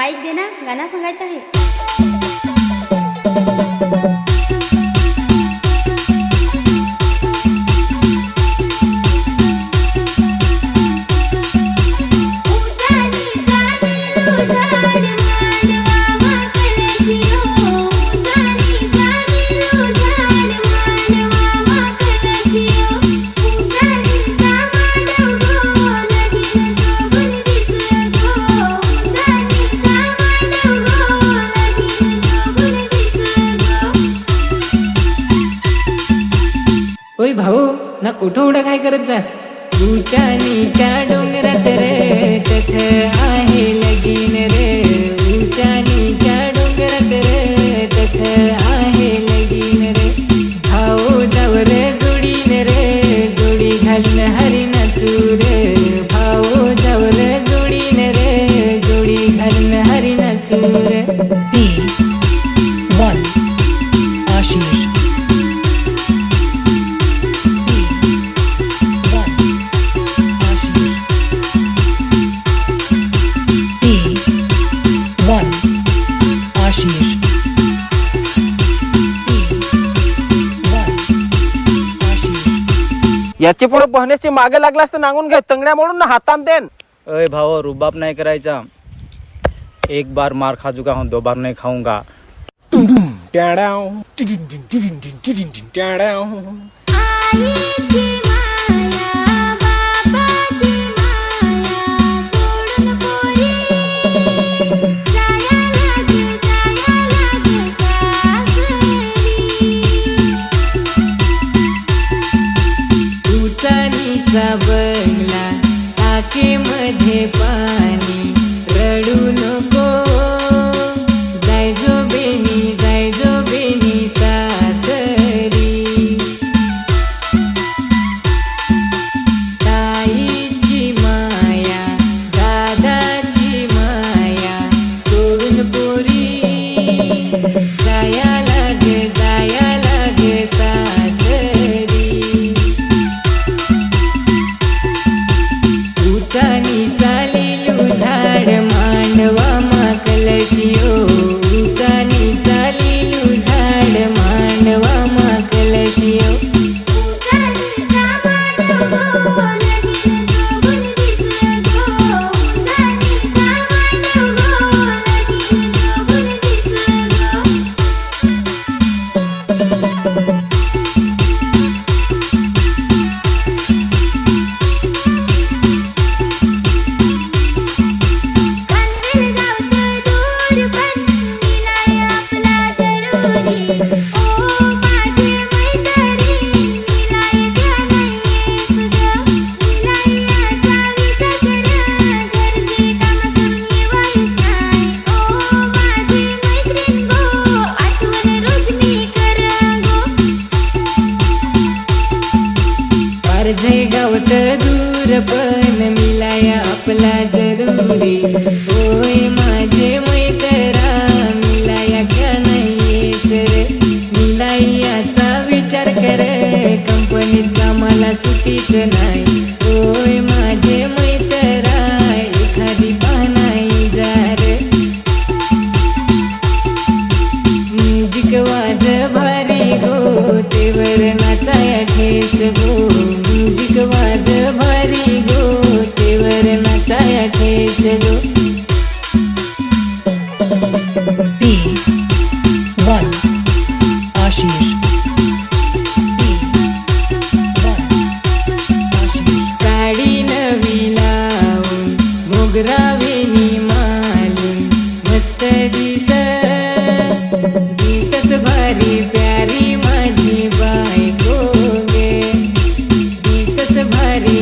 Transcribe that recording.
Mic दे ना, गाणं सांगायचं आहे. ओय भाऊ ना कुठं उडा काय करत जास. उंचानीच्या डोंगरात रे तथ आहे लगीन रे. उंचानीच्या डोंगरात रे तथ आहे लगीन रे. भाऊ जावर जोडीन रे जोडी घालून हरी नाचू रे. भाऊ जावर जोडीन रे जोडी घालून हरी नाचू रे. P1 Ashish याचे पुढे पोहण्याचे मागे लागलास तर नांगून घे. तंगड्या मोडून ना हातान देन. अरे भाव रुबाब नहीं करायचा. एक बार मार खा चुका हूँ, दो बार नहीं खाऊंगा. बंगला टाके मध्ये पाणी रडू नको. जायजो बेनी सासरी. ताईची माया दादाची माया सोडून पोरी जाया लागे सासरी. उचानी चालिलू झाड मांडवा माकलशियो. उचानी चालिलू झाड मांडवा माकलशियो. गावत दूर पण मिलाया आपला जरुरी. होय माझे मैत्रा मिलाया क्या नाही रे. मिलायाचा विचार कर कंपनीत कामाला सुट्टीच नाही. होय माझे मैत्रा एखादी पाहनाई जा रे. म्युझिक वाज भारी गो तेवर नाचाया ठेस गो. म्युझिक वाज भारी गो तेवर नाचाया ठेस गो. P1 Ashish साडी नवी लावून मोगरा वेणी मालून मस्त दिसत भारी प्यारी माझी बायको गे. दिसत भारी